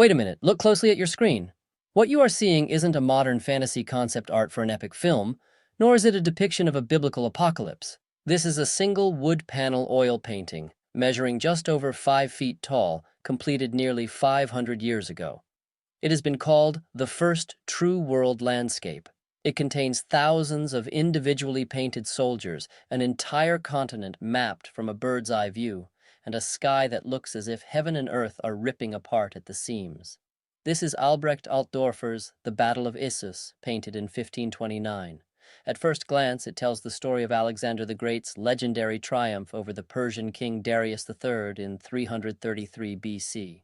Wait a minute, look closely at your screen. What you are seeing isn't a modern fantasy concept art for an epic film, nor is it a depiction of a biblical apocalypse. This is a single wood panel oil painting, measuring just over 5 feet tall, completed nearly 500 years ago. It has been called the first true world landscape. It contains thousands of individually painted soldiers, an entire continent mapped from a bird's eye view, and a sky that looks as if heaven and earth are ripping apart at the seams. This is Albrecht Altdorfer's The Battle of Issus, painted in 1529. At first glance, it tells the story of Alexander the Great's legendary triumph over the Persian King Darius III in 333 BC.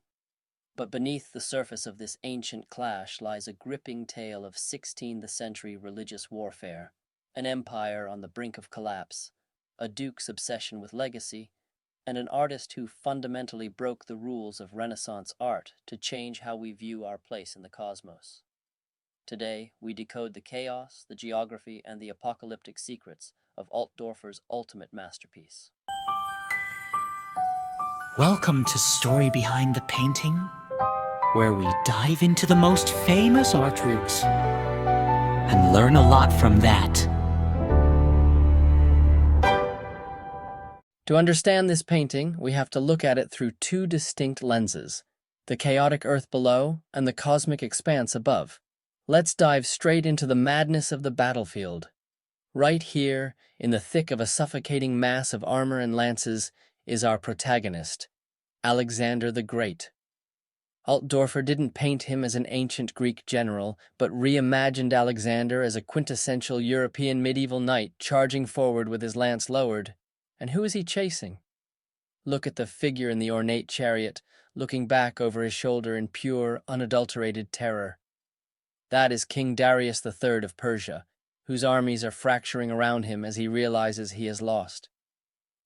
But beneath the surface of this ancient clash lies a gripping tale of 16th century religious warfare, an empire on the brink of collapse, a duke's obsession with legacy, and an artist who fundamentally broke the rules of Renaissance art to change how we view our place in the cosmos. Today, we decode the chaos, the geography, and the apocalyptic secrets of Altdorfer's ultimate masterpiece. Welcome to Story Behind the Painting, where we dive into the most famous art routes and learn a lot from that. To understand this painting, we have to look at it through two distinct lenses, the chaotic earth below and the cosmic expanse above. Let's dive straight into the madness of the battlefield. Right here, in the thick of a suffocating mass of armor and lances, is our protagonist, Alexander the Great. Altdorfer didn't paint him as an ancient Greek general, but reimagined Alexander as a quintessential European medieval knight charging forward with his lance lowered. And who is he chasing? Look at the figure in the ornate chariot, looking back over his shoulder in pure, unadulterated terror. That is King Darius III of Persia, whose armies are fracturing around him as he realizes he is lost.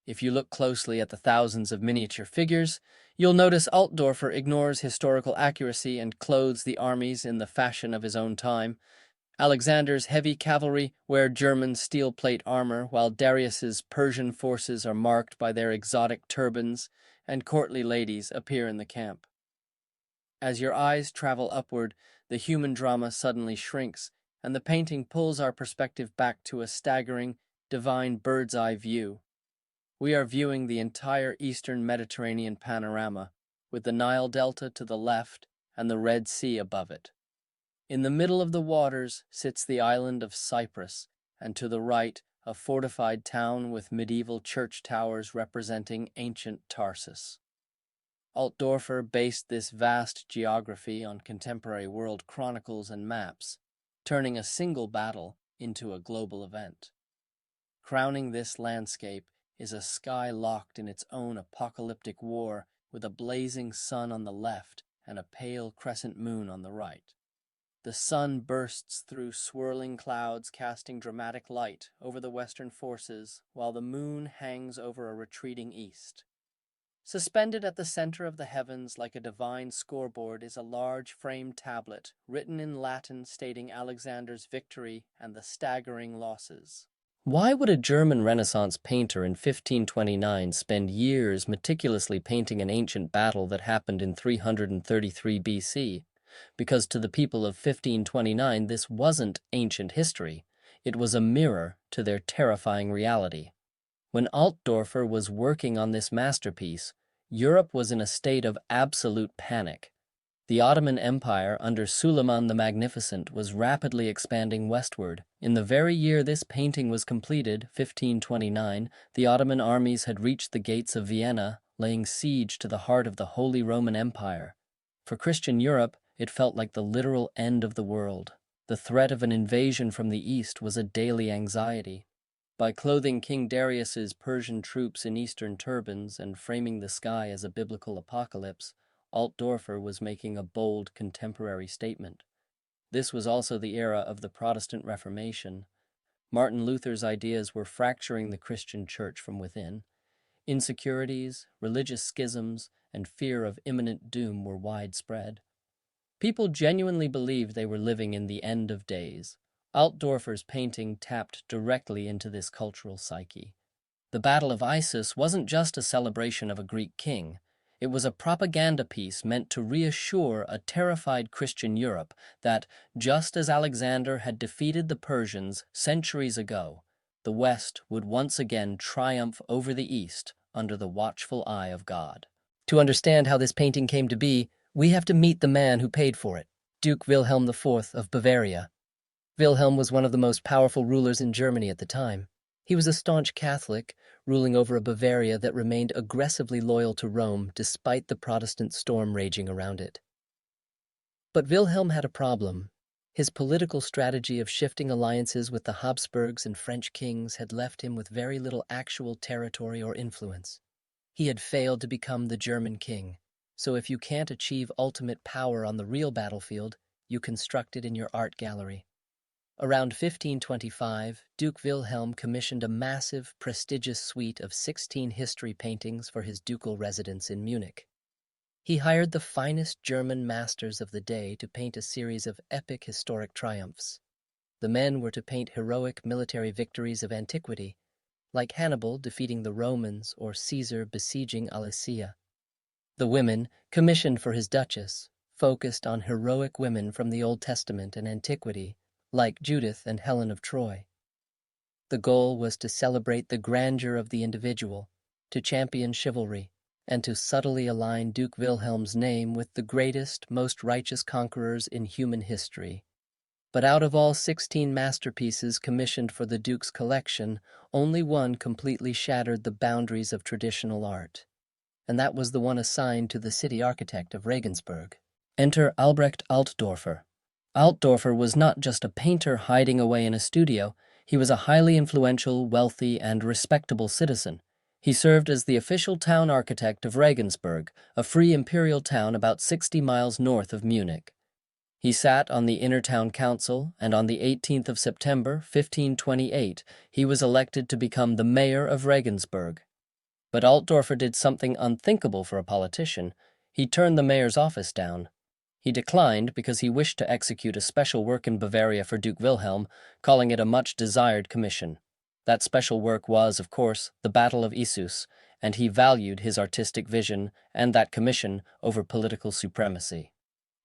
If you look closely at the thousands of miniature figures, you'll notice Altdorfer ignores historical accuracy and clothes the armies in the fashion of his own time. Alexander's heavy cavalry wear German steel plate armor, while Darius's Persian forces are marked by their exotic turbans, and courtly ladies appear in the camp. As your eyes travel upward, the human drama suddenly shrinks, and the painting pulls our perspective back to a staggering, divine bird's-eye view. We are viewing the entire eastern Mediterranean panorama, with the Nile Delta to the left and the Red Sea above it. In the middle of the waters sits the island of Cyprus, and to the right, a fortified town with medieval church towers representing ancient Tarsus. Altdorfer based this vast geography on contemporary world chronicles and maps, turning a single battle into a global event. Crowning this landscape is a sky locked in its own apocalyptic war, with a blazing sun on the left and a pale crescent moon on the right. The sun bursts through swirling clouds, casting dramatic light over the western forces, while the moon hangs over a retreating east. Suspended at the center of the heavens like a divine scoreboard is a large framed tablet written in Latin stating Alexander's victory and the staggering losses. Why would a German Renaissance painter in 1529 spend years meticulously painting an ancient battle that happened in 333 BC? Because to the people of 1529 this wasn't ancient history, it was a mirror to their terrifying reality. When Altdorfer was working on this masterpiece, Europe was in a state of absolute panic. The Ottoman Empire under Suleiman the Magnificent was rapidly expanding westward. In the very year this painting was completed, 1529, the Ottoman armies had reached the gates of Vienna, laying siege to the heart of the Holy Roman Empire. For Christian Europe, it felt like the literal end of the world. The threat of an invasion from the east was a daily anxiety. By clothing King Darius's Persian troops in eastern turbans and framing the sky as a biblical apocalypse, Altdorfer was making a bold contemporary statement. This was also the era of the Protestant Reformation. Martin Luther's ideas were fracturing the Christian church from within. Insecurities, religious schisms, and fear of imminent doom were widespread. People genuinely believed they were living in the end of days. Altdorfer's painting tapped directly into this cultural psyche. The Battle of Issus wasn't just a celebration of a Greek king. It was a propaganda piece meant to reassure a terrified Christian Europe that, just as Alexander had defeated the Persians centuries ago, the West would once again triumph over the East under the watchful eye of God. To understand how this painting came to be, we have to meet the man who paid for it, Duke Wilhelm IV of Bavaria. Wilhelm was one of the most powerful rulers in Germany at the time. He was a staunch Catholic, ruling over a Bavaria that remained aggressively loyal to Rome despite the Protestant storm raging around it. But Wilhelm had a problem. His political strategy of shifting alliances with the Habsburgs and French kings had left him with very little actual territory or influence. He had failed to become the German king, so if you can't achieve ultimate power on the real battlefield, you construct it in your art gallery. Around 1525, Duke Wilhelm commissioned a massive, prestigious suite of 16 history paintings for his ducal residence in Munich. He hired the finest German masters of the day to paint a series of epic historic triumphs. The men were to paint heroic military victories of antiquity, like Hannibal defeating the Romans or Caesar besieging Alesia. The women, commissioned for his duchess, focused on heroic women from the Old Testament and antiquity, like Judith and Helen of Troy. The goal was to celebrate the grandeur of the individual, to champion chivalry, and to subtly align Duke Wilhelm's name with the greatest, most righteous conquerors in human history. But out of all 16 masterpieces commissioned for the Duke's collection, only one completely shattered the boundaries of traditional art, and that was the one assigned to the city architect of Regensburg. Enter Albrecht Altdorfer. Altdorfer was not just a painter hiding away in a studio, he was a highly influential, wealthy, and respectable citizen. He served as the official town architect of Regensburg, a free imperial town about 60 miles north of Munich. He sat on the inner town council, and on the 18th of September, 1528, he was elected to become the mayor of Regensburg. But Altdorfer did something unthinkable for a politician. He turned the mayor's office down. He declined because he wished to execute a special work in Bavaria for Duke Wilhelm, calling it a much-desired commission. That special work was, of course, the Battle of Issus, and he valued his artistic vision and that commission over political supremacy.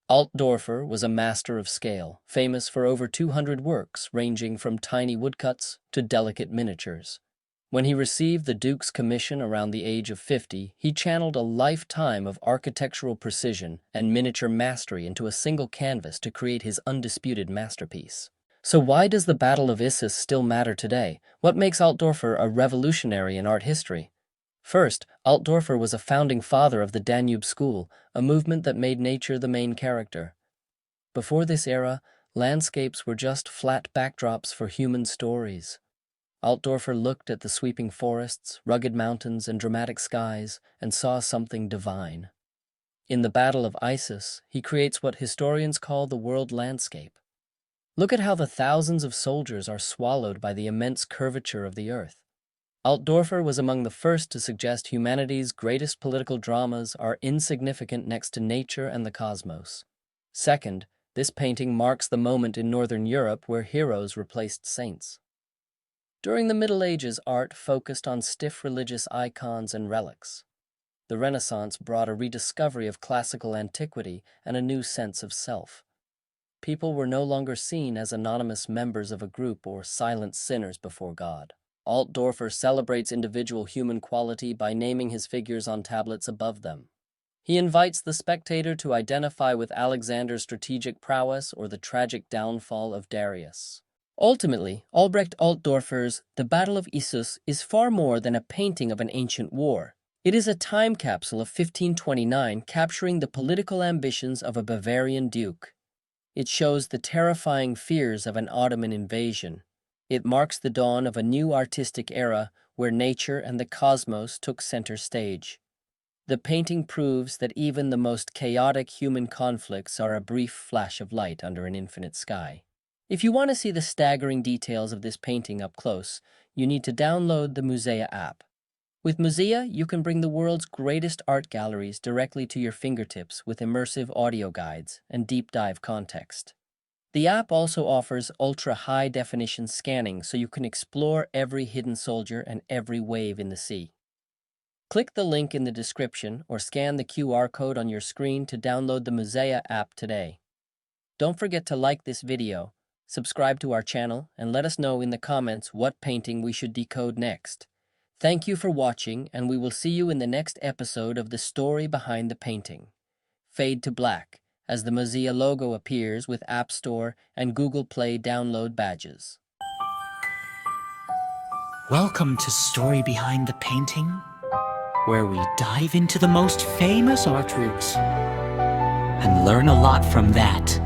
Altdorfer was a master of scale, famous for over 200 works ranging from tiny woodcuts to delicate miniatures. When he received the Duke's commission around the age of 50, he channeled a lifetime of architectural precision and miniature mastery into a single canvas to create his undisputed masterpiece. So why does the Battle of Issus still matter today? What makes Altdorfer a revolutionary in art history? First, Altdorfer was a founding father of the Danube School, a movement that made nature the main character. Before this era, landscapes were just flat backdrops for human stories. Altdorfer looked at the sweeping forests, rugged mountains, and dramatic skies, and saw something divine. In the Battle of Issus, he creates what historians call the world landscape. Look at how the thousands of soldiers are swallowed by the immense curvature of the earth. Altdorfer was among the first to suggest humanity's greatest political dramas are insignificant next to nature and the cosmos. Second, this painting marks the moment in Northern Europe where heroes replaced saints. During the Middle Ages, art focused on stiff religious icons and relics. The Renaissance brought a rediscovery of classical antiquity and a new sense of self. People were no longer seen as anonymous members of a group or silent sinners before God. Altdorfer celebrates individual human quality by naming his figures on tablets above them. He invites the spectator to identify with Alexander's strategic prowess or the tragic downfall of Darius. Ultimately, Albrecht Altdorfer's The Battle of Issus is far more than a painting of an ancient war. It is a time capsule of 1529 capturing the political ambitions of a Bavarian duke. It shows the terrifying fears of an Ottoman invasion. It marks the dawn of a new artistic era where nature and the cosmos took center stage. The painting proves that even the most chaotic human conflicts are a brief flash of light under an infinite sky. If you want to see the staggering details of this painting up close, you need to download the Muzea app. With Muzea, you can bring the world's greatest art galleries directly to your fingertips with immersive audio guides and deep dive context. The app also offers ultra-high-definition scanning so you can explore every hidden soldier and every wave in the sea. Click the link in the description or scan the QR code on your screen to download the Muzea app today. Don't forget to like this video, subscribe to our channel, and let us know in the comments what painting we should decode next. Thank you for watching, and we will see you in the next episode of The Story Behind the Painting. Fade to black as the Muzea logo appears with App Store and Google Play download badges. Welcome to Story Behind the Painting, where we dive into the most famous art works and learn a lot from that.